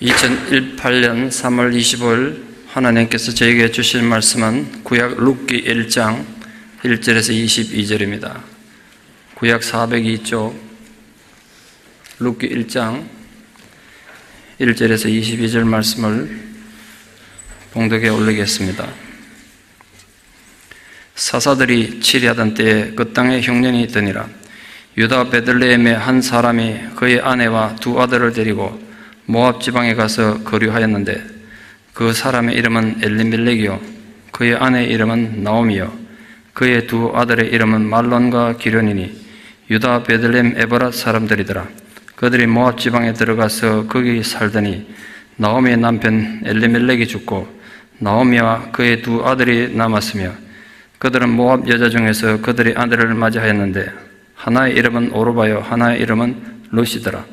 2018년 3월 25일 하나님께서 저에게 주신 말씀은 구약 룻기 1장 1절에서 22절입니다. 구약 402쪽 룻기 1장 1절에서 22절 말씀을 봉독에 올리겠습니다. 사사들이 치리하던 때에 그 땅에 흉년이 있더니라. 유다 베들레헴의 한 사람이 그의 아내와 두 아들을 데리고 모압 지방에 가서 거류하였는데 그 사람의 이름은 엘리멜렉이요 그의 아내의 이름은 나오미요 그의 두 아들의 이름은 말론과 기련이니 유다 베들레헴 에브랏 사람들이더라. 그들이 모압 지방에 들어가서 거기 살더니 나오미의 남편 엘리멜렉이 죽고 나오미와 그의 두 아들이 남았으며 그들은 모압 여자 중에서 그들의 아들을 맞이하였는데 하나의 이름은 오르바요 하나의 이름은 룻이더라.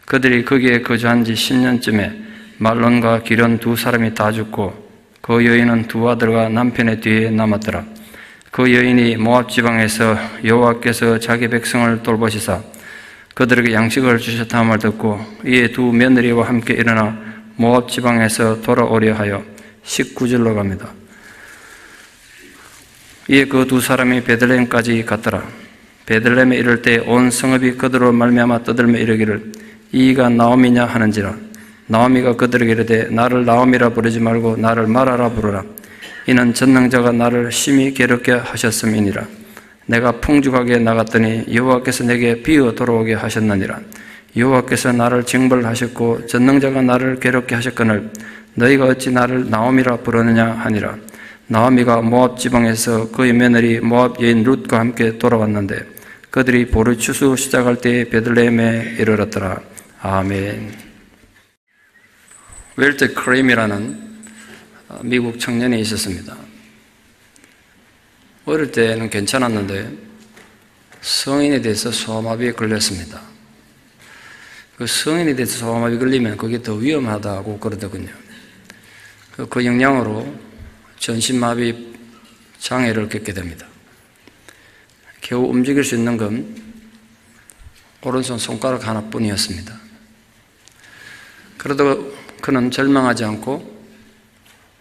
그들이 거기에 거주한 지 10년쯤에 말론과 기련 두 사람이 다 죽고 그 여인은 두 아들과 남편의 뒤에 남았더라. 그 여인이 모압 지방에서 여호와께서 자기 백성을 돌보시사 그들에게 양식을 주셨다 함을 듣고 이에 두 며느리와 함께 일어나 모압 지방에서 돌아오려 하여 19절로 갑니다. 이에 그 두 사람이 베들레헴까지 갔더라. 베들레헴에 이를 때 온 성읍이 그들로 말미암아 떠들며 이르기를 이가 나오미냐 하는지라. 나오미가 그들에게 이르되 나를 나오미라 부르지 말고 나를 마라라 부르라. 이는 전능자가 나를 심히 괴롭게 하셨음이니라. 내가 풍족하게 나갔더니 여호와께서 내게 비어 돌아오게 하셨느니라. 여호와께서 나를 징벌하셨고 전능자가 나를 괴롭게 하셨거늘 너희가 어찌 나를 나오미라 부르느냐 하니라. 나오미가 모압 지방에서 그의 며느리 모압 여인 룻과 함께 돌아왔는데 그들이 보를 추수 시작할 때에 베들레헴에 이르렀더라. 아멘. 웰트 크레임이라는 미국 청년이 있었습니다. 어릴 때는 괜찮았는데 성인이 돼서 소아마비에 걸렸습니다. 그 성인이 돼서 소아마비 걸리면 그게 더 위험하다고 그러더군요. 그 영향으로 전신마비 장애를 겪게 됩니다. 겨우 움직일 수 있는 건 오른손 손가락 하나뿐이었습니다. 그래도 그는 절망하지 않고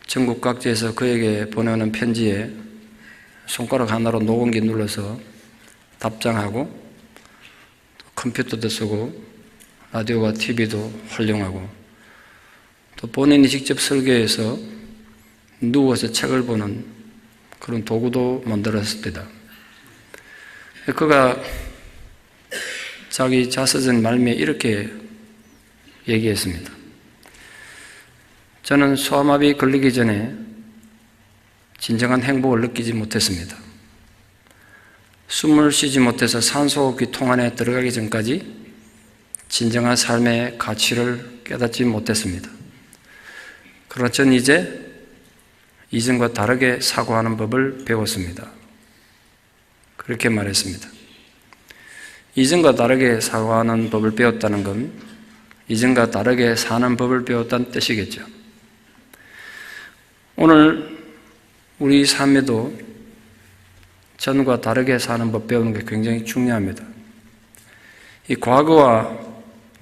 전국 각지에서 그에게 보내오는 편지에 손가락 하나로 녹음기 눌러서 답장하고 컴퓨터도 쓰고 라디오와 TV도 활용하고 또 본인이 직접 설계해서 누워서 책을 보는 그런 도구도 만들었습니다. 그가 자기 자서전 말미에 이렇게 얘기했습니다. 저는 소아마비 걸리기 전에 진정한 행복을 느끼지 못했습니다. 숨을 쉬지 못해서 산소호흡기 통 안에 들어가기 전까지 진정한 삶의 가치를 깨닫지 못했습니다. 그러나 전 이제 이전과 다르게 사고하는 법을 배웠습니다. 그렇게 말했습니다. 이전과 다르게 사고하는 법을 배웠다는 건 이전과 다르게 사는 법을 배웠다는 뜻이겠죠. 오늘 우리 삶에도 전과 다르게 사는 법 배우는 게 굉장히 중요합니다. 이 과거와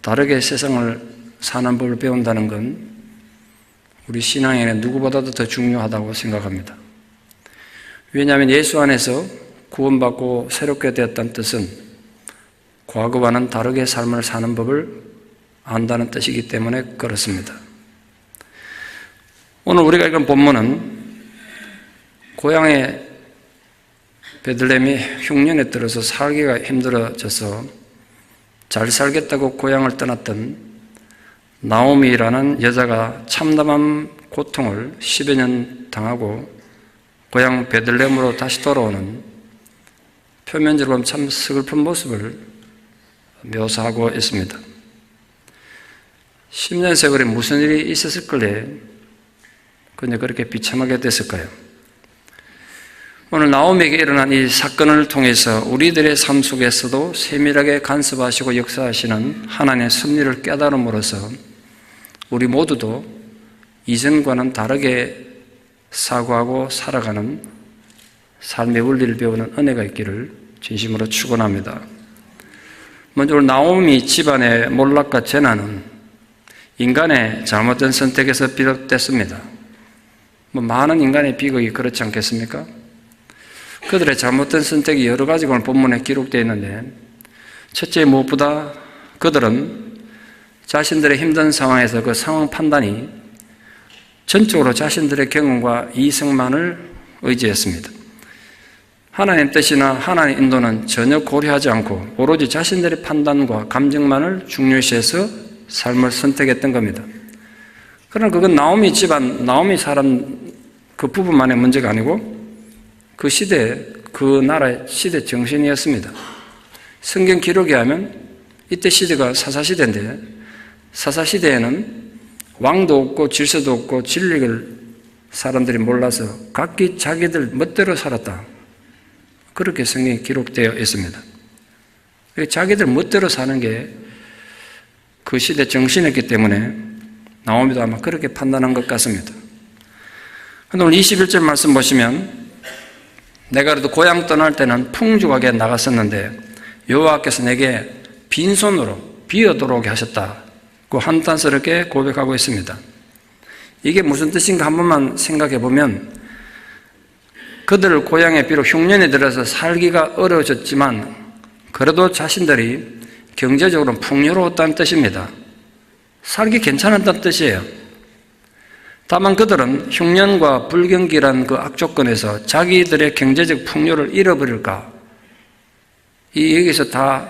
다르게 세상을 사는 법을 배운다는 건 우리 신앙에는 누구보다도 더 중요하다고 생각합니다. 왜냐하면 예수 안에서 구원받고 새롭게 되었다는 뜻은 과거와는 다르게 삶을 사는 법을 안다는 뜻이기 때문에 그렇습니다. 오늘 우리가 읽은 본문은 고향의 베들레헴이 흉년에 들어서 살기가 힘들어져서 잘 살겠다고 고향을 떠났던 나오미라는 여자가 참담한 고통을 10여 년 당하고 고향 베들레헴으로 다시 돌아오는 표면적으로 보면 참 슬픈 모습을 묘사하고 있습니다. 10년 세월에 무슨 일이 있었을까요? 그냥 그렇게 비참하게 됐을까요? 오늘 나오미에게 일어난 이 사건을 통해서 우리들의 삶 속에서도 세밀하게 간섭하시고 역사하시는 하나님의 섭리를 깨달음으로써 우리 모두도 이전과는 다르게 사고하고 살아가는 삶의 원리를 배우는 은혜가 있기를 진심으로 축원합니다. 먼저 나오미 집안의 몰락과 재난은 인간의 잘못된 선택에서 비롯됐습니다. 많은 인간의 비극이 그렇지 않겠습니까? 그들의 잘못된 선택이 여러 가지가 오늘 본문에 기록되어 있는데, 첫째, 무엇보다 그들은 자신들의 힘든 상황에서 그 상황 판단이 전적으로 자신들의 경험과 이성만을 의지했습니다. 하나님 뜻이나 하나님 인도는 전혀 고려하지 않고 오로지 자신들의 판단과 감정만을 중요시해서 삶을 선택했던 겁니다. 그러나 그건 나오미 집안, 나오미 사람 그 부분만의 문제가 아니고 그 시대, 그 나라의 시대 정신이었습니다. 성경 기록에 하면 이때 시대가 사사시대인데, 사사시대에는 왕도 없고 질서도 없고 진리를 사람들이 몰라서 각기 자기들 멋대로 살았다. 그렇게 성경에 기록되어 있습니다. 자기들 멋대로 사는 게 그 시대 정신이었기 때문에 나오미도 아마 그렇게 판단한 것 같습니다. 그런데 오늘 21절 말씀 보시면, 내가 그래도 고향 떠날 때는 풍족하게 나갔었는데 여호와께서 내게 빈손으로 비어 들어오게 하셨다고 한탄스럽게 고백하고 있습니다. 이게 무슨 뜻인가 한 번만 생각해 보면, 그들 고향에 비록 흉년이 들어서 살기가 어려워졌지만 그래도 자신들이 경제적으로 풍요로웠다는 뜻입니다. 살기 괜찮았다는 뜻이에요. 다만 그들은 흉년과 불경기란 그 악조건에서 자기들의 경제적 풍요를 잃어버릴까, 여기서 다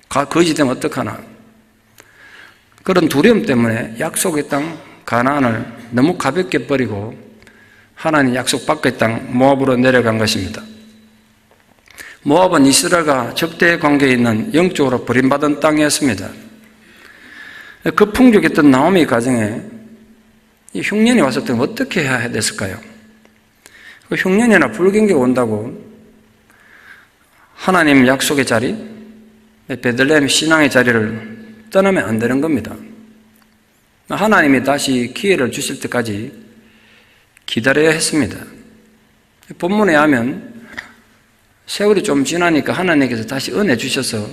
거지되면 어떡하나, 그런 두려움 때문에 약속의 땅 가나안을 너무 가볍게 버리고 하나님 약속 밖의 땅 모압으로 내려간 것입니다. 모압은 이스라엘과 적대 관계에 있는 영적으로 버림받은 땅이었습니다. 그 풍족했던 나오미 가정에 이 흉년이 왔을 때 어떻게 해야 됐을까요? 그 흉년이나 불경기가 온다고 하나님 약속의 자리, 베들레헴 신앙의 자리를 떠나면 안 되는 겁니다. 하나님이 다시 기회를 주실 때까지 기다려야 했습니다. 본문에 하면 세월이 좀 지나니까 하나님께서 다시 은혜 주셔서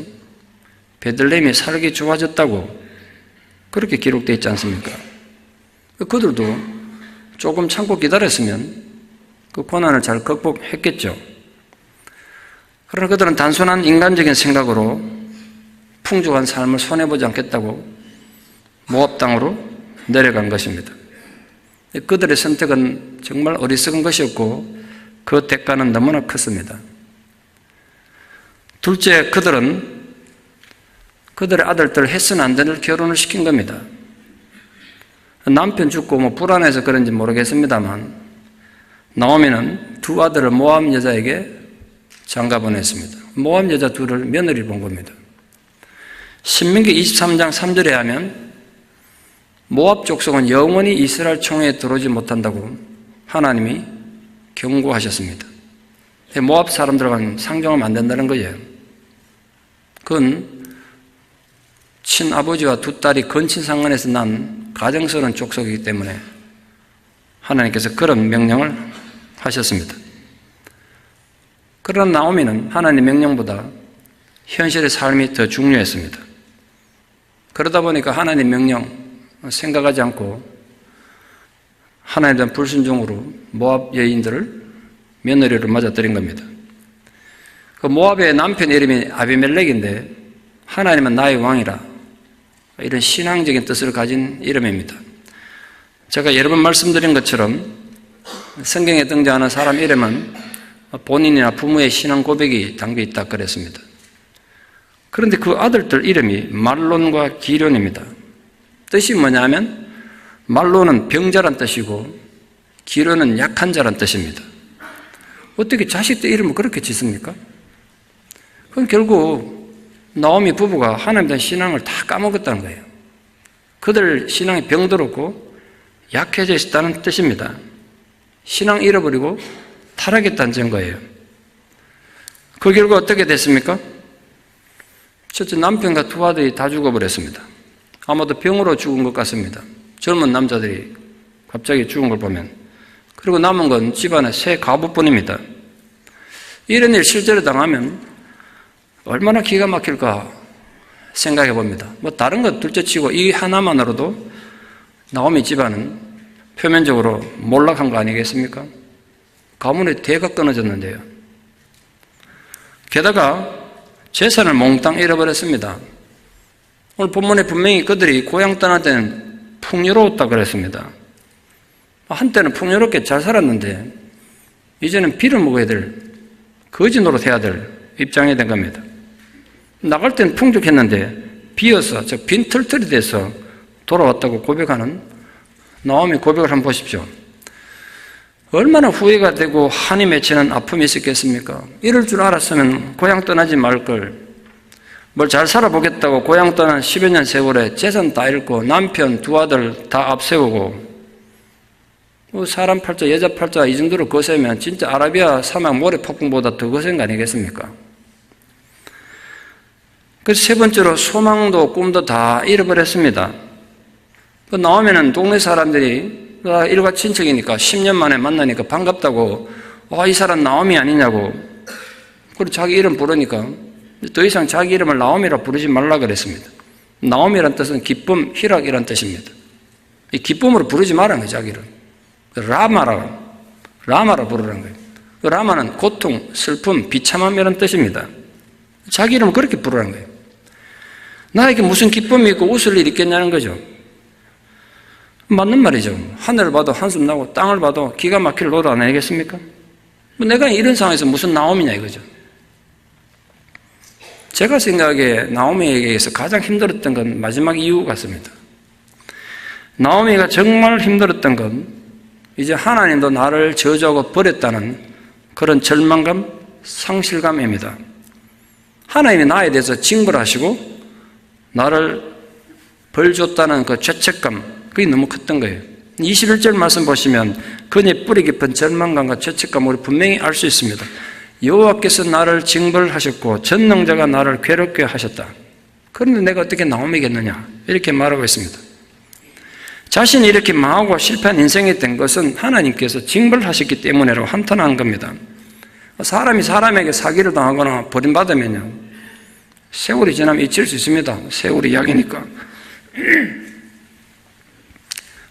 베들레헴이 살기 좋아졌다고 그렇게 기록되어 있지 않습니까? 그들도 조금 참고 기다렸으면 그 고난을 잘 극복했겠죠. 그러나 그들은 단순한 인간적인 생각으로 풍족한 삶을 손해보지 않겠다고 모압 땅으로 내려간 것입니다. 그들의 선택은 정말 어리석은 것이었고 그 대가는 너무나 컸습니다. 둘째, 그들은 그들의 아들들 해서는 안 되는 결혼을 시킨 겁니다. 남편 죽고 불안해서 그런지 모르겠습니다만 나오미는 두 아들을 모압 여자에게 장가 보냈습니다. 모압 여자 둘을 며느리를 본 겁니다. 신명기 23장 3절에 하면 모압 족속은 영원히 이스라엘 총회에 들어오지 못한다고 하나님이 경고하셨습니다. 모압 사람들과는 상종하면 안 된다는 거예요. 그건 친아버지와 두 딸이 건친상간에서 난 가정스러운 족속이기 때문에 하나님께서 그런 명령을 하셨습니다. 그러나 나오미는 하나님 명령보다 현실의 삶이 더 중요했습니다. 그러다 보니까 하나님 명령 생각하지 않고 하나님에 대한 불순종으로 모압 여인들을 며느리로 맞아들인 겁니다. 그 모압의 남편 이름이 아비멜렉인데 하나님은 나의 왕이라, 이런 신앙적인 뜻을 가진 이름입니다. 제가 여러 번 말씀드린 것처럼 성경에 등장하는 사람 이름은 본인이나 부모의 신앙 고백이 담겨 있다 그랬습니다. 그런데 그 아들들 이름이 말론과 기련입니다. 뜻이 뭐냐면 말론은 병자란 뜻이고 기련은 약한 자란 뜻입니다. 어떻게 자식들 이름을 그렇게 짓습니까? 그건 결국 나오미 부부가 하나님에 대한 신앙을 다 까먹었다는 거예요. 그들 신앙이 병들었고 약해져 있었다는 뜻입니다. 신앙 잃어버리고 타락했다는 증거예요. 그 결과 어떻게 됐습니까? 첫째, 남편과 두 아들이 다 죽어버렸습니다. 아마도 병으로 죽은 것 같습니다. 젊은 남자들이 갑자기 죽은 걸 보면. 그리고 남은 건 집안의 세 가부뿐입니다. 이런 일 실제로 당하면 얼마나 기가 막힐까 생각해 봅니다. 뭐 다른 것 둘째치고 이 하나만으로도 나오미 집안은 표면적으로 몰락한 거 아니겠습니까? 가문의 대가 끊어졌는데요. 게다가 재산을 몽땅 잃어버렸습니다. 오늘 본문에 분명히 그들이 고향 떠날 때는 풍요로웠다 그랬습니다. 한때는 풍요롭게 잘 살았는데 이제는 비를 먹어야 될, 거지 노릇해야 될 입장이 된 겁니다. 나갈 때는 풍족했는데 비어서 저 빈털털이 돼서 돌아왔다고 고백하는 나오미 고백을 한번 보십시오. 얼마나 후회가 되고 한이 맺히는 아픔이 있었겠습니까? 이럴 줄 알았으면 고향 떠나지 말걸. 뭘 잘 살아보겠다고 고향 떠난 10여 년 세월에 재산 다 잃고 남편 두 아들 다 앞세우고 사람 팔자 여자 팔자 이 정도로 거세면 진짜 아라비아 사막 모래폭풍보다 더 거센 거 아니겠습니까? 그래서 세 번째로 소망도 꿈도 다 잃어버렸습니다. 나오면은 동네 사람들이 일가 친척이니까 10년 만에 만나니까 반갑다고 이 사람 나오미 아니냐고 그리고 자기 이름 부르니까 더 이상 자기 이름을 나오미라 부르지 말라 그랬습니다. 나오미란 뜻은 기쁨, 희락이란 뜻입니다. 이 기쁨으로 부르지 말라는 거예요, 자기 이름. 라마라 부르라는 거예요. 라마는 고통, 슬픔, 비참함이라는 뜻입니다. 자기 이름을 그렇게 부르라는 거예요. 나에게 무슨 기쁨이 있고 웃을 일이 있겠냐는 거죠. 맞는 말이죠. 하늘을 봐도 한숨 나고 땅을 봐도 기가 막힐 노릇 안 아니겠습니까? 내가 이런 상황에서 무슨 나오미냐 이거죠. 제가 생각에 나오미에게서 가장 힘들었던 건 마지막 이유 같습니다. 나오미가 정말 힘들었던 건 이제 하나님도 나를 저주하고 버렸다는 그런 절망감, 상실감입니다. 하나님이 나에 대해서 징벌하시고 나를 벌 줬다는 그 죄책감, 그게 너무 컸던 거예요. 21절 말씀 보시면 그의 뿌리 깊은 절망감과 죄책감을 분명히 알 수 있습니다. 여호와께서 나를 징벌하셨고 전능자가 나를 괴롭게 하셨다. 그런데 내가 어떻게 나오미겠느냐 이렇게 말하고 있습니다. 자신이 이렇게 망하고 실패한 인생이 된 것은 하나님께서 징벌하셨기 때문이라고 한탄한 겁니다. 사람이 사람에게 사기를 당하거나 버림받으면요 세월이 지나면 잊힐 수 있습니다. 세월이 약이니까.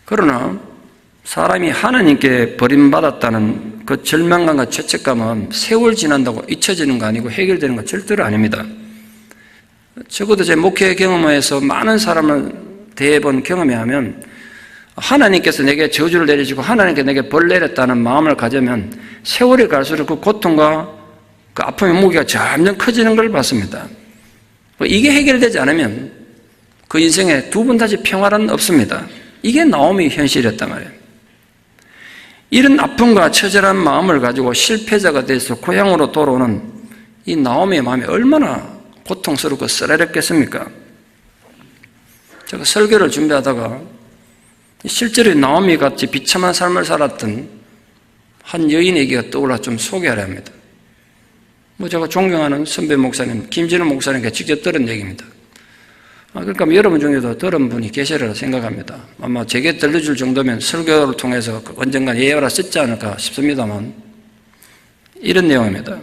그러나 사람이 하나님께 버림받았다는 그 절망감과 죄책감은 세월 지난다고 잊혀지는 거 아니고 해결되는 거 절대로 아닙니다. 적어도 제 목회 경험에서 많은 사람을 대해본 경험에 하면 하나님께서 내게 저주를 내리시고 하나님께 내게 벌 내렸다는 마음을 가지면 세월이 갈수록 그 고통과 그 아픔의 무게가 점점 커지는 걸 봤습니다. 이게 해결되지 않으면 그 인생에 두 번 다시 평화는 없습니다. 이게 나오미 현실이었단 말이에요. 이런 아픔과 처절한 마음을 가지고 실패자가 돼서 고향으로 돌아오는 이 나오미의 마음이 얼마나 고통스럽고 쓰레렸겠습니까? 제가 설교를 준비하다가 실제로 나오미 같이 비참한 삶을 살았던 한 여인 얘기가 떠올라 좀 소개하려 합니다. 제가 존경하는 선배 목사님, 김진우 목사님께 직접 들은 얘기입니다. 그러니까 여러분 중에도 들은 분이 계시리라 생각합니다. 아마 제게 들려줄 정도면 설교를 통해서 언젠가 예화라 쓰지 않을까 싶습니다만 이런 내용입니다.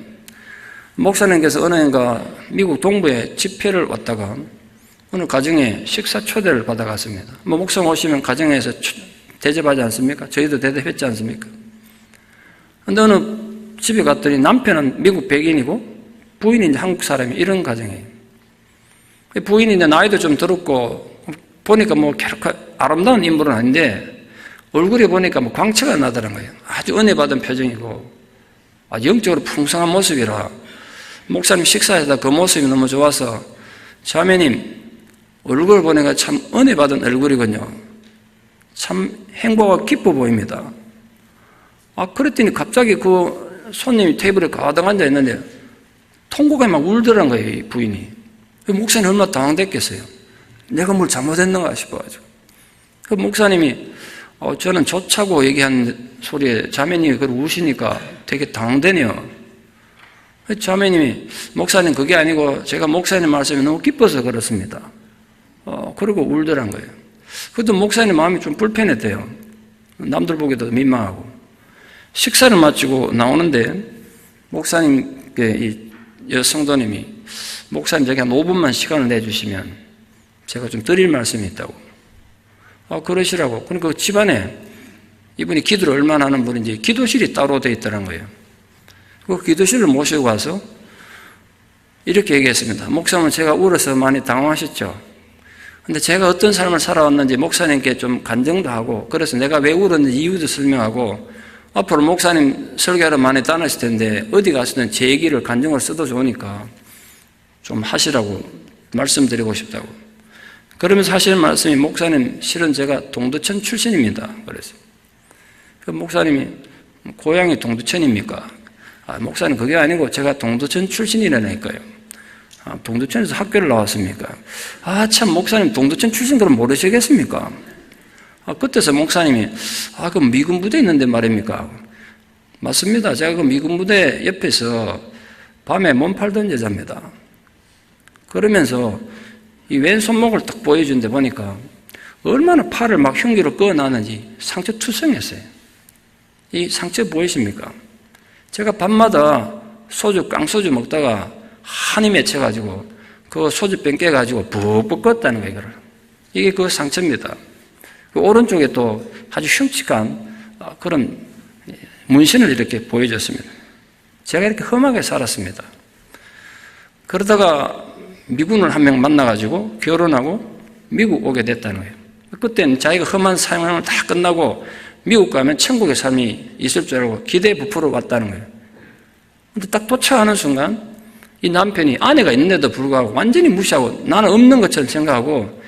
목사님께서 어느 해인가 미국 동부에 집회를 왔다가 어느 가정에 식사 초대를 받아갔습니다. 목사 오시면 가정에서 대접하지 않습니까? 저희도 대접했지 않습니까? 그런데 어느 집에 갔더니 남편은 미국 백인이고 부인이 이제 한국 사람이 이런 가정이에요. 부인이 이제 나이도 좀 들었고 보니까 아름다운 인물은 아닌데 얼굴에 보니까 광채가 나더란 거예요. 아주 은혜 받은 표정이고 아주 영적으로 풍성한 모습이라 목사님 식사하다 그 모습이 너무 좋아서 자매님 얼굴 보니까 참 은혜 받은 얼굴이군요. 참 행복하고 기뻐 보입니다. 그랬더니 갑자기 그 손님이 테이블에 가득 앉아 있는데 통곡에 막 울더란 거예요, 이 부인이. 목사님 얼마나 당황됐겠어요. 내가 뭘 잘못했는가 싶어가지고. 그 목사님이 저는 좋자고 얘기한 소리에 자매님이 그걸 우시니까 되게 당황되네요. 자매님이 목사님 그게 아니고 제가 목사님 말씀이 너무 기뻐서 그렇습니다. 그러고 울더란 거예요. 그것도 목사님 마음이 좀 불편했대요. 남들 보기도 민망하고. 식사를 마치고 나오는데 목사님께 이 여성도님이 목사님 저기 한 5분만 시간을 내주시면 제가 좀 드릴 말씀이 있다고. 그러시라고. 그러니까 그 집안에 이분이 기도를 얼마나 하는 분인지 기도실이 따로 되어 있다는 거예요. 그 기도실을 모시고 가서 이렇게 얘기했습니다. 목사님은 제가 울어서 많이 당황하셨죠. 근데 제가 어떤 삶을 살아왔는지 목사님께 좀 간증도 하고, 그래서 내가 왜 울었는지 이유도 설명하고, 앞으로 목사님 설교하러 많이 다니실 텐데 어디 가서든 제 얘기를 간증을 써도 좋으니까 좀 하시라고 말씀드리고 싶다고. 그러면서 하시는 말씀이, 목사님 실은 제가 동두천 출신입니다. 그래서 그 목사님이 고향이 동두천입니까? 목사님 그게 아니고 제가 동두천 출신이라니까요. 동두천에서 학교를 나왔습니까? 참 목사님 동두천 출신 그럼 모르시겠습니까? 그때서 목사님이 그 미군 부대 있는데 말입니까? 맞습니다. 제가 그 미군 부대 옆에서 밤에 몸 팔던 여자입니다. 그러면서 이 왼손목을 딱 보여준데 보니까 얼마나 팔을 막 흉기로 꺼놨는지 상처 투성했어요. 이 상처 보이십니까? 제가 밤마다 깡소주 먹다가 한이 맺혀가지고 그 소주병 깨가지고 푹푹 껐다는 거예요. 이거를. 이게 그 상처입니다. 그 오른쪽에 또 아주 흉측한 그런 문신을 이렇게 보여줬습니다. 제가 이렇게 험하게 살았습니다. 그러다가 미군을 한 명 만나가지고 결혼하고 미국 오게 됐다는 거예요. 그때는 자기가 험한 삶을 다 끝나고 미국 가면 천국의 삶이 있을 줄 알고 기대에 부풀어 왔다는 거예요. 근데 딱 도착하는 순간 이 남편이 아내가 있는데도 불구하고 완전히 무시하고 나는 없는 것처럼 생각하고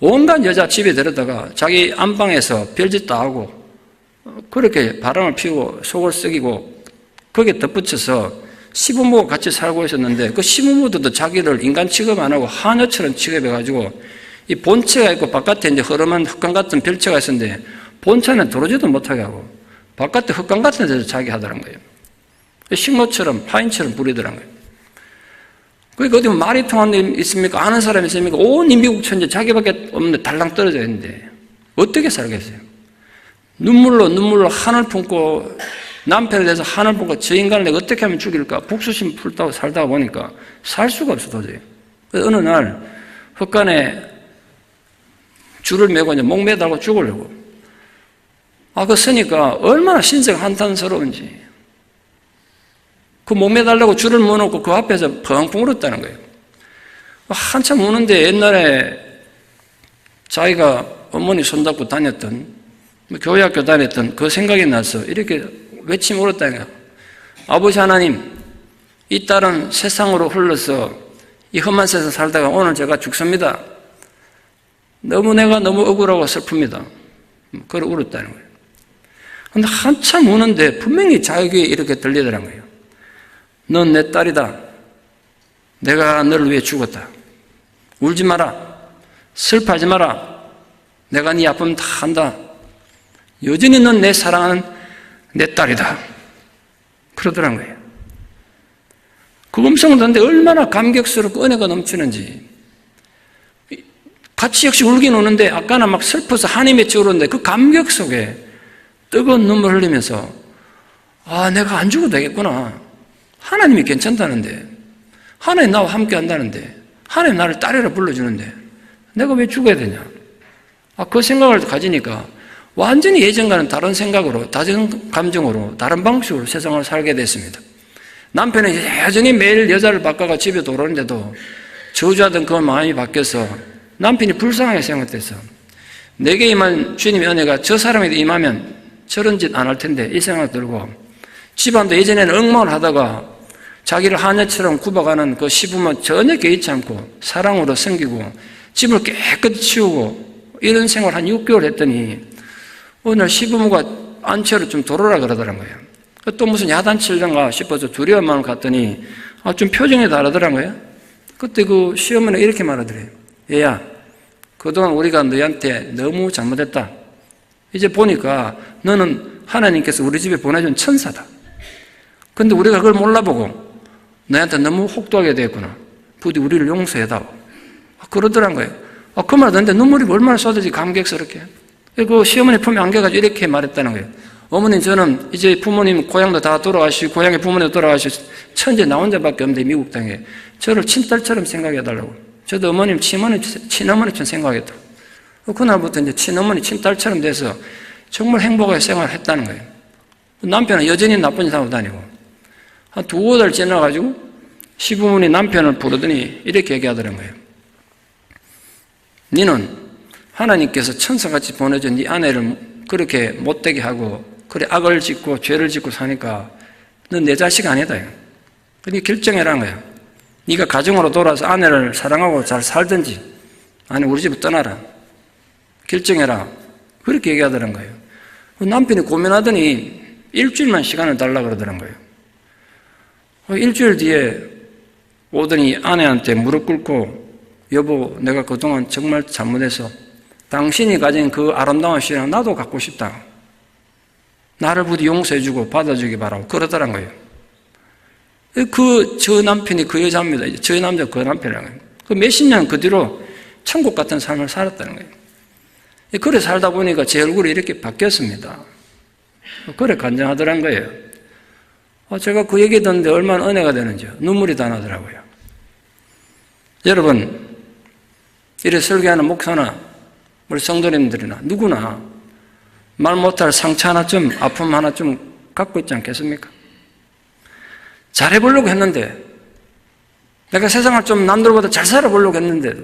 온갖 여자 집에 데려다가 자기 안방에서 별짓 다 하고 그렇게 바람을 피우고 속을 썩이고 거기에 덧붙여서 시부모가 같이 살고 있었는데 그 시부모들도 자기를 인간 취급 안 하고 하녀처럼 취급해가지고 이 본체가 있고 바깥에 이제 허름한 흙강 같은 별채가 있었는데 본체는 들어오지도 못하게 하고 바깥에 흙강 같은 데서 자기 하더란 거예요. 식모처럼 파인처럼 부리더란 거예요. 그러니까 어디 말이 통하는 데 있습니까? 아는 사람이 있습니까? 온 이 미국 천지 자기밖에 없는데 달랑 떨어져 있는데 어떻게 살겠어요? 눈물로 한을 품고 남편에 대해서 한을 품고 저 인간을 내가 어떻게 하면 죽일까? 복수심 풀다고 살다가 보니까 살 수가 없어 도저히. 어느 날 흙간에 줄을 메고 이제 목 매달고 죽으려고. 그거 쓰니까 얼마나 신세가 한탄스러운지. 그 목 매달려고 줄을 묶어놓고 그 앞에서 펑펑 울었다는 거예요. 한참 우는데 옛날에 자기가 어머니 손잡고 다녔던, 교회 학교 다녔던 그 생각이 나서 이렇게 외치며 울었다는 거예요. 아버지 하나님, 이 딸은 세상으로 흘러서 이 험한 세상 살다가 오늘 제가 죽습니다. 내가 너무 억울하고 슬픕니다. 그걸 울었다는 거예요. 근데 한참 우는데 분명히 자기에게 이렇게 들리더란 거예요. 넌 내 딸이다. 내가 너를 위해 죽었다. 울지 마라. 슬퍼하지 마라. 내가 네 아픔 다 한다. 여전히 넌 내 사랑하는 내 딸이다. 그러더란 거예요. 그 음성을 듣는데 얼마나 감격스럽고 은혜가 넘치는지. 같이 역시 울긴 우는데 아까는 막 슬퍼서 한이 맺혀 울었는데 그 감격 속에 뜨거운 눈물 흘리면서 내가 안 죽어도 되겠구나. 하나님이 괜찮다는데, 하나님 나와 함께 한다는데, 하나님 나를 딸이라 불러주는데 내가 왜 죽어야 되냐. 그 생각을 가지니까 완전히 예전과는 다른 생각으로, 다른 감정으로, 다른 방식으로 세상을 살게 됐습니다. 남편은 여전히 매일 여자를 바꿔가 집에 돌아오는데도 저주하던 그 마음이 바뀌어서 남편이 불쌍하게 생각돼서 내게 임한 주님의 은혜가 저 사람에게 임하면 저런 짓 안 할 텐데 이 생각 들고 집안도 예전에는 엉망을 하다가 자기를 하녀처럼 굽어가는 그 시부모 전혀 개의치 않고 사랑으로 섬기고 집을 깨끗이 치우고 이런 생활 한 6개월 했더니 오늘 시부모가 안채로 좀 돌아라 그러더란 거예요. 또 무슨 야단치려는가 싶어서 두려운 마음을 갔더니 좀 표정이 다르더란 거예요. 그때 그 시어머니가 이렇게 말하더래요. 얘야, 그동안 우리가 너희한테 너무 잘못했다. 이제 보니까 너는 하나님께서 우리 집에 보내준 천사다. 근데 우리가 그걸 몰라보고 너희한테 너무 혹독하게 됐구나. 부디 우리를 용서해다오. 그러더란 거예요. 그 말 듣는데 눈물이 얼마나 쏟아지지 감격스럽게. 그 시어머니 품에 안겨가지고 이렇게 말했다는 거예요. 어머니, 저는 이제 부모님 고향도 다 돌아가시고 고향에 부모님도 돌아가시고 천재 나 혼자밖에 없는데 미국 땅에 저를 친딸처럼 생각해달라고. 저도 어머님, 친어머니처럼 생각했다고. 그날부터 이제 친어머니, 친딸처럼 돼서 정말 행복하게 생활을 했다는 거예요. 남편은 여전히 나쁜 짓 하고 다니고. 한 2-5달 지나가지고 시부모니 남편을 부르더니 이렇게 얘기하더란 거예요. 너는 하나님께서 천사같이 보내준 네 아내를 그렇게 못되게 하고 그래 악을 짓고 죄를 짓고 사니까 넌 내 자식 아니다. 그러니까 결정해라는 거야. 네가 가정으로 돌아서 아내를 사랑하고 잘 살든지 아니면 우리 집을 떠나라. 결정해라. 그렇게 얘기하더란 거예요. 남편이 고민하더니 일주일만 시간을 달라 그러더란 거예요. 일주일 뒤에 오더니 아내한테 무릎 꿇고 여보, 내가 그동안 정말 잘못해서 당신이 가진 그 아름다운 신앙 나도 갖고 싶다. 나를 부디 용서해주고 받아주기 바라고 그러더란 거예요. 저 남편이 그 여자입니다. 저 남자 그 남편이라는 거예요. 그 몇십 년 그 뒤로 천국 같은 삶을 살았다는 거예요. 그래 살다 보니까 제 얼굴이 이렇게 바뀌었습니다. 그래 간증하더란 거예요. 제가 그 얘기 듣는데 얼마나 은혜가 되는지요. 눈물이 다 나더라고요. 여러분, 이래 설교하는 목사나 우리 성도님들이나 누구나 말 못할 상처 하나쯤, 아픔 하나쯤 갖고 있지 않겠습니까? 잘해보려고 했는데, 내가 세상을 좀 남들보다 잘 살아보려고 했는데도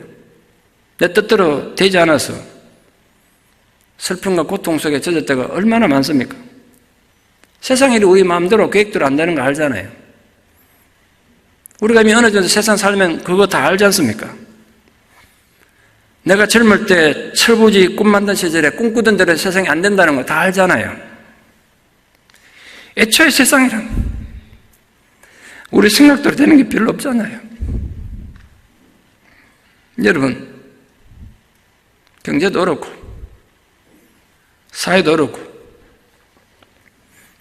내 뜻대로 되지 않아서 슬픔과 고통 속에 젖을 때가 얼마나 많습니까? 세상 일이 우리 마음대로 계획대로 안 되는 거 알잖아요. 우리가 이미 어느 정도 세상 살면 그거 다 알지 않습니까? 내가 젊을 때 철부지 꿈 만든 시절에 꿈꾸던 대로 세상이 안 된다는 거 다 알잖아요. 애초에 세상이란 우리 생각대로 되는 게 별로 없잖아요. 여러분, 경제도 어렵고 사회도 어렵고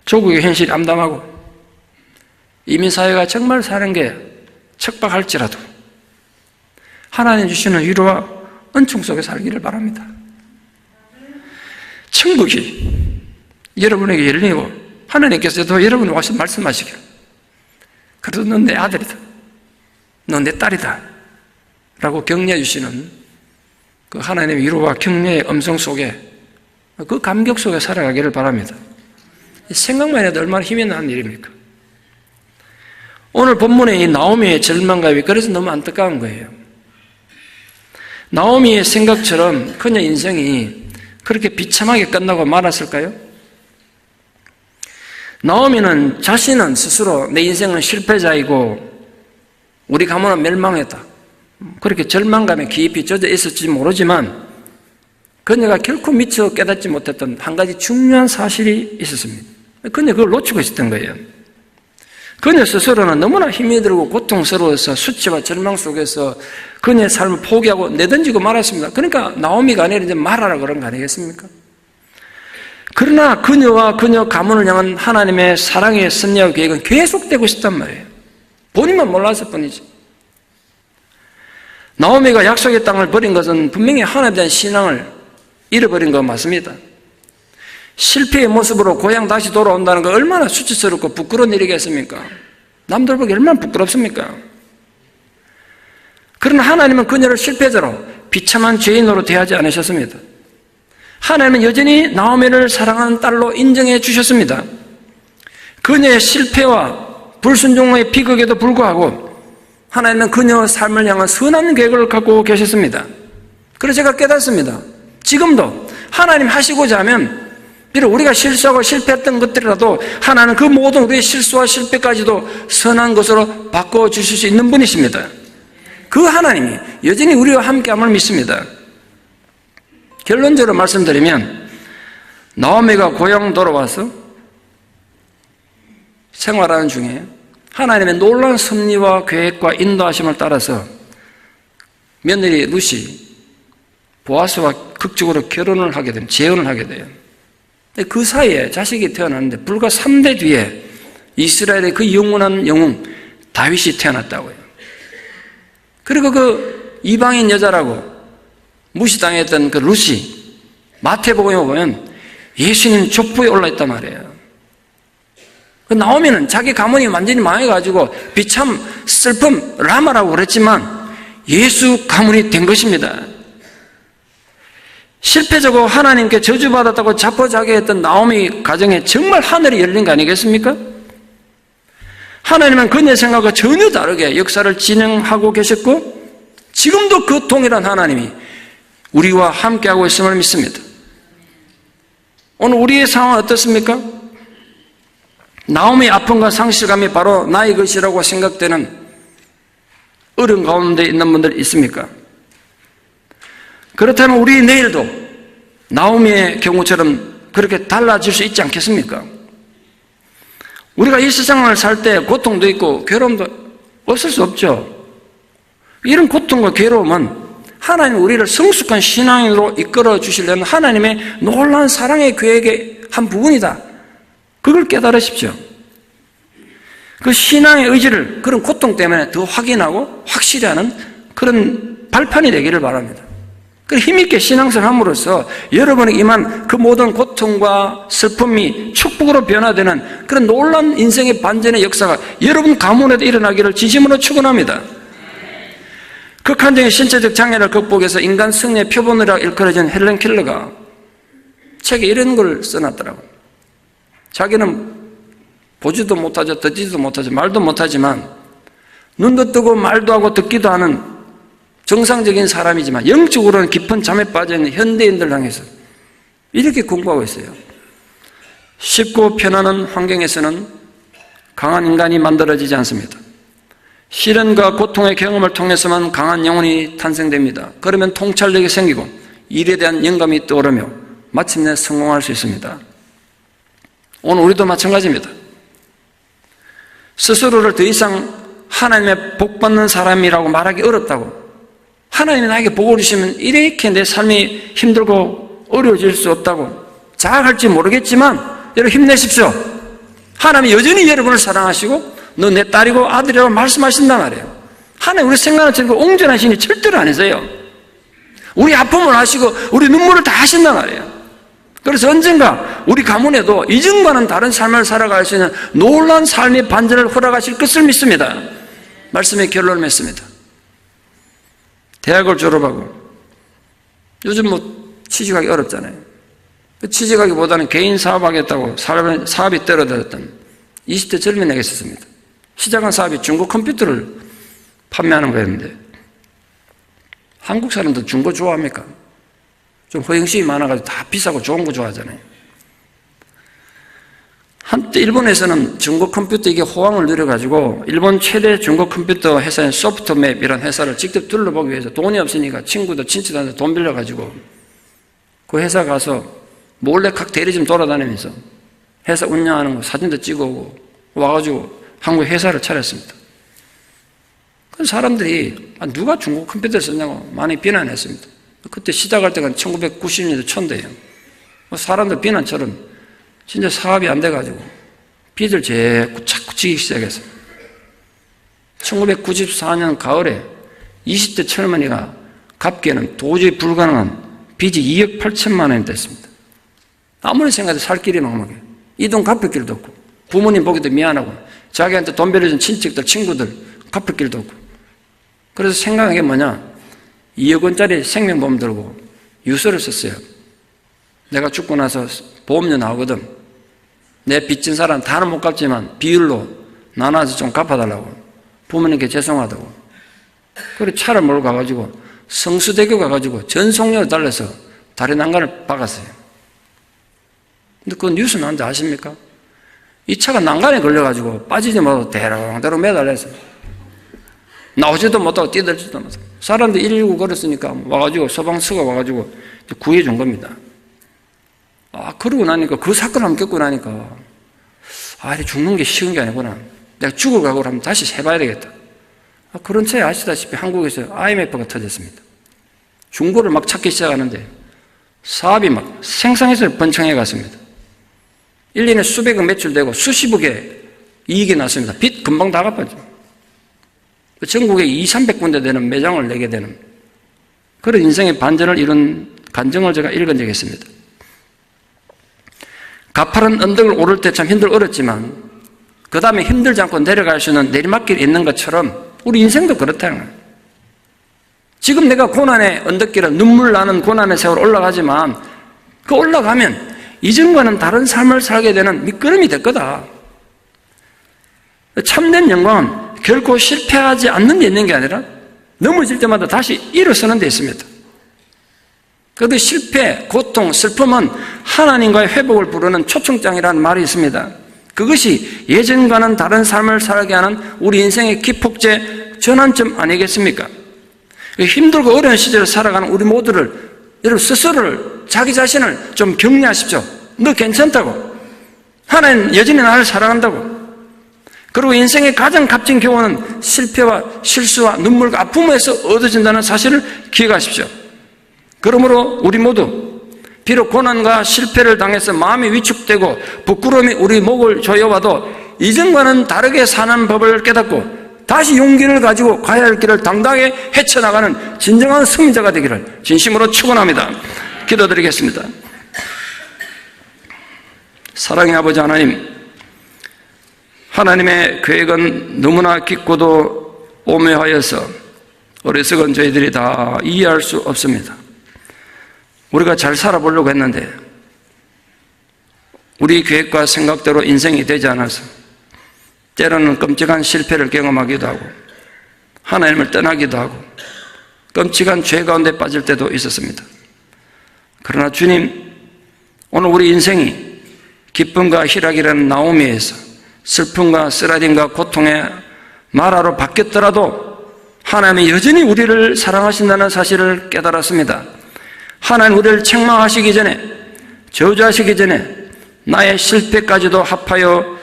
조국의 현실이 암담하고 이민사회가 정말 사는 게 척박할지라도 하나님 주시는 위로와 은총 속에 살기를 바랍니다. 천국이 여러분에게 열리고 하나님께서도 여러분이 와서 말씀하시기를 그래도 넌 내 아들이다. 넌 내 딸이다. 라고 격려해 주시는 그 하나님의 위로와 격려의 음성 속에 그 감격 속에 살아가기를 바랍니다. 생각만 해도 얼마나 힘이 나는 일입니까? 오늘 본문의 이 나오미의 절망감이 그래서 너무 안타까운 거예요. 나오미의 생각처럼 그녀 인생이 그렇게 비참하게 끝나고 말았을까요? 나오미는 자신은 스스로 내 인생은 실패자이고 우리 가문은 멸망했다. 그렇게 절망감에 깊이 젖어 있을지 모르지만 그녀가 결코 미처 깨닫지 못했던 한 가지 중요한 사실이 있었습니다. 그녀 그걸 놓치고 있었던 거예요. 그녀 스스로는 너무나 힘이 들고 고통스러워서 수치와 절망 속에서 그녀의 삶을 포기하고 내던지고 말았습니다. 그러니까 나오미가 아니라 이제 말하라 그런 거 아니겠습니까? 그러나 그녀와 그녀 가문을 향한 하나님의 사랑의 섭리와 계획은 계속되고 있었단 말이에요. 본인만 몰랐을 뿐이지. 나오미가 약속의 땅을 버린 것은 분명히 하나님에 대한 신앙을 잃어버린 거 맞습니다. 실패의 모습으로 고향 다시 돌아온다는 거 얼마나 수치스럽고 부끄러운 일이겠습니까? 남들 보기 얼마나 부끄럽습니까? 그러나 하나님은 그녀를 실패자로 비참한 죄인으로 대하지 않으셨습니다. 하나님은 여전히 나오미를 사랑하는 딸로 인정해 주셨습니다. 그녀의 실패와 불순종의 비극에도 불구하고 하나님은 그녀의 삶을 향한 선한 계획을 갖고 계셨습니다. 그래서 제가 깨닫습니다. 지금도 하나님 하시고자 하면 비록 우리가 실수하고 실패했던 것들이라도 하나님은 그 모든 우리의 실수와 실패까지도 선한 것으로 바꿔주실 수 있는 분이십니다. 그 하나님이 여전히 우리와 함께함을 믿습니다. 결론적으로 말씀드리면 나오미가 고향 돌아와서 생활하는 중에 하나님의 놀라운 섭리와 계획과 인도하심을 따라서 며느리 룻이 보아스와 극적으로 결혼을 하게 됩니다. 재혼을 하게 돼요. 그 사이에 자식이 태어났는데 불과 3대 뒤에 이스라엘의 그 영원한 영웅 다윗이 태어났다고요. 그리고 그 이방인 여자라고 무시당했던 그 룻이 마태복음에 보면 예수님 족보에 올라있단 말이에요. 그 나오미는 자기 가문이 완전히 망해가지고 비참, 슬픔, 라마라고 그랬지만 예수 가문이 된 것입니다. 실패자고 하나님께 저주받았다고 자포자기했던 나오미 가정에 정말 하늘이 열린 거 아니겠습니까? 하나님은 그녀의 생각과 전혀 다르게 역사를 진행하고 계셨고 지금도 그 동일한 하나님이 우리와 함께하고 있음을 믿습니다. 오늘 우리의 상황은 어떻습니까? 나오미의 아픔과 상실감이 바로 나의 것이라고 생각되는 어려운 가운데 있는 분들 있습니까? 그렇다면 우리 내일도 나오미의 경우처럼 그렇게 달라질 수 있지 않겠습니까? 우리가 이 세상을 살 때 고통도 있고 괴로움도 없을 수 없죠. 이런 고통과 괴로움은 하나님 우리를 성숙한 신앙으로 이끌어 주시려는 하나님의 놀라운 사랑의 계획의 한 부분이다. 그걸 깨달으십시오. 그 신앙의 의지를 그런 고통 때문에 더 확인하고 확실히 하는 그런 발판이 되기를 바랍니다. 그 힘있게 신앙생활 함으로써 여러분에게 임한 그 모든 고통과 슬픔이 축복으로 변화되는 그런 놀라운 인생의 반전의 역사가 여러분 가문에도 일어나기를 진심으로 축원합니다. 극한적인 신체적 장애를 극복해서 인간 승리의 표본이라고 일컬어진 헬렌 켈러가 책에 이런 걸 써놨더라고요. 자기는 보지도 못하죠, 듣지도 못하죠, 말도 못하지만 눈도 뜨고 말도 하고 듣기도 하는 정상적인 사람이지만 영적으로는 깊은 잠에 빠져있는 현대인들 향해서 이렇게 공부하고 있어요. 쉽고 편안한 환경에서는 강한 인간이 만들어지지 않습니다. 시련과 고통의 경험을 통해서만 강한 영혼이 탄생됩니다. 그러면 통찰력이 생기고 일에 대한 영감이 떠오르며 마침내 성공할 수 있습니다. 오늘 우리도 마찬가지입니다. 스스로를 더 이상 하나님의 복받는 사람이라고 말하기 어렵다고, 하나님이 나에게 복을 주시면 이렇게 내 삶이 힘들고 어려워질 수 없다고 자학할지 모르겠지만 여러분 힘내십시오. 하나님이 여전히 여러분을 사랑하시고 너 내 딸이고 아들이라고 말씀하신단 말이에요. 하나님 우리 생각을 들고 옹전하시니 절대로 아니세요. 우리 아픔을 아시고 우리 눈물을 다 하신단 말이에요. 그래서 언젠가 우리 가문에도 이전과는 다른 삶을 살아갈 수 있는 놀라운 삶의 반전을 허락하실 것을 믿습니다. 말씀의 결론을 맺습니다. 대학을 졸업하고 요즘 취직하기 어렵잖아요. 취직하기보다는 개인 사업하겠다고 사업이 떨어졌던 20대 젊은이가 있었습니다. 시작한 사업이 중고 컴퓨터를 판매하는 거였는데 한국 사람들 중고 좋아합니까? 좀 허영심이 많아가지고 다 비싸고 좋은 거 좋아하잖아요. 한때 일본에서는 중고 컴퓨터 이게 호황을 누려가지고 일본 최대 중고 컴퓨터 회사인 소프트맵이라는 회사를 직접 둘러보기 위해서 돈이 없으니까 친구도 친척들한테 돈 빌려가지고 그 회사 가서 몰래 각 대리점 돌아다니면서 회사 운영하는 거 사진도 찍어오고 와가지고 한국 회사를 차렸습니다. 그 사람들이 누가 중고 컴퓨터를 썼냐고 많이 비난했습니다. 그때 시작할 때가 1990년대 초인데요. 사람들 비난처럼 진짜 사업이 안 돼가지고 빚을 자꾸 지기 시작했어요. 1994년 가을에 20대 젊은이가 갚기에는 도저히 불가능한 빚이 2억 8천만 원이 됐습니다. 아무리 생각해도 살 길이 막막해요. 이 돈 갚을 길도 없고 부모님 보기도 미안하고 자기한테 돈 빌려준 친척들, 친구들 갚을 길도 없고 그래서 생각한 게 뭐냐 2억 원짜리 생명보험 들고 유서를 썼어요. 내가 죽고 나서 보험료 나오거든. 내 빚진 사람 다는 못 갚지만 비율로 나눠서 좀 갚아달라고. 부모님께 죄송하다고. 그리고 차를 몰고 가가지고 성수대교 가가지고 전속력을 달려서 다리 난간을 박았어요. 근데 그 뉴스 나온지 아십니까? 이 차가 난간에 걸려가지고 빠지지 못하고 대롱대롱 매달렸어요. 나오지도 못하고 뛰들지도 못하고. 사람들이 119 걸었으니까 와가지고 소방서가 와가지고 구해준 겁니다. 그러고 나니까 그 사건을 한번 겪고 나니까 죽는 게 쉬운 게 아니구나. 내가 죽을 각오를 한번 다시 해봐야 되겠다. 그런 차에 아시다시피 한국에서 IMF가 터졌습니다. 중고를 막 찾기 시작하는데 사업이 막 생상해서 번창해 갔습니다. 1년에 수백억 매출되고 수십억의 이익이 났습니다. 빚 금방 다 갚았죠. 전국에 200~300군데 되는 매장을 내게 되는 그런 인생의 반전을 이룬 간증을 제가 읽은 적이 있습니다. 가파른 언덕을 오를 때 참 힘들고 어렵지만 그 다음에 힘들지 않고 내려갈 수 있는 내리막길이 있는 것처럼 우리 인생도 그렇다는 거예요. 지금 내가 고난의 언덕길에 눈물 나는 고난의 세월 올라가지만 그 올라가면 이전과는 다른 삶을 살게 되는 밑거름이 될 거다. 참된 영광은 결코 실패하지 않는 데 있는 게 아니라 넘어질 때마다 다시 일어서는 데 있습니다. 그런데 실패, 고통, 슬픔은 하나님과의 회복을 부르는 초청장이라는 말이 있습니다. 그것이 예전과는 다른 삶을 살게 하는 우리 인생의 기폭제 전환점 아니겠습니까? 힘들고 어려운 시절을 살아가는 우리 모두를, 여러분 스스로를, 자기 자신을 좀 격려하십시오. 너 괜찮다고. 하나님 여전히 나를 사랑한다고. 그리고 인생의 가장 값진 교훈은 실패와 실수와 눈물과 아픔에서 얻어진다는 사실을 기억하십시오. 그러므로 우리 모두 비록 고난과 실패를 당해서 마음이 위축되고 부끄러움이 우리 목을 조여와도 이전과는 다르게 사는 법을 깨닫고 다시 용기를 가지고 가야 할 길을 당당하게 헤쳐나가는 진정한 승리자가 되기를 진심으로 축원합니다. 기도드리겠습니다. 사랑의 아버지 하나님, 하나님의 계획은 너무나 깊고도 오묘하여서 어리석은 저희들이 다 이해할 수 없습니다. 우리가 잘 살아보려고 했는데 우리 계획과 생각대로 인생이 되지 않아서 때로는 끔찍한 실패를 경험하기도 하고 하나님을 떠나기도 하고 끔찍한 죄 가운데 빠질 때도 있었습니다. 그러나 주님, 오늘 우리 인생이 기쁨과 희락이라는 나오미에서 슬픔과 쓰라림과 고통의 마라로 바뀌었더라도 하나님이 여전히 우리를 사랑하신다는 사실을 깨달았습니다. 하나님 우리를 책망하시기 전에, 저주하시기 전에 나의 실패까지도 합하여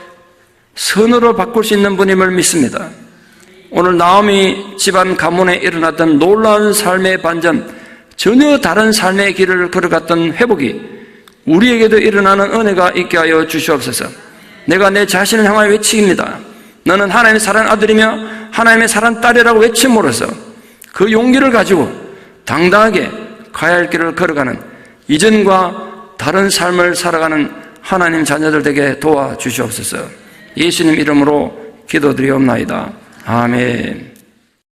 선으로 바꿀 수 있는 분임을 믿습니다. 오늘 나오미 집안 가문에 일어났던 놀라운 삶의 반전, 전혀 다른 삶의 길을 걸어갔던 회복이 우리에게도 일어나는 은혜가 있게 하여 주시옵소서. 내가 내 자신을 향하여 외치입니다. 너는 하나님의 사랑하는 아들이며 하나님의 사랑하는 딸이라고 외침으로써 그 용기를 가지고 당당하게 가야 할 길을 걸어가는 이전과 다른 삶을 살아가는 하나님 자녀들 되게 도와주시옵소서. 예수님 이름으로 기도드리옵나이다. 아멘.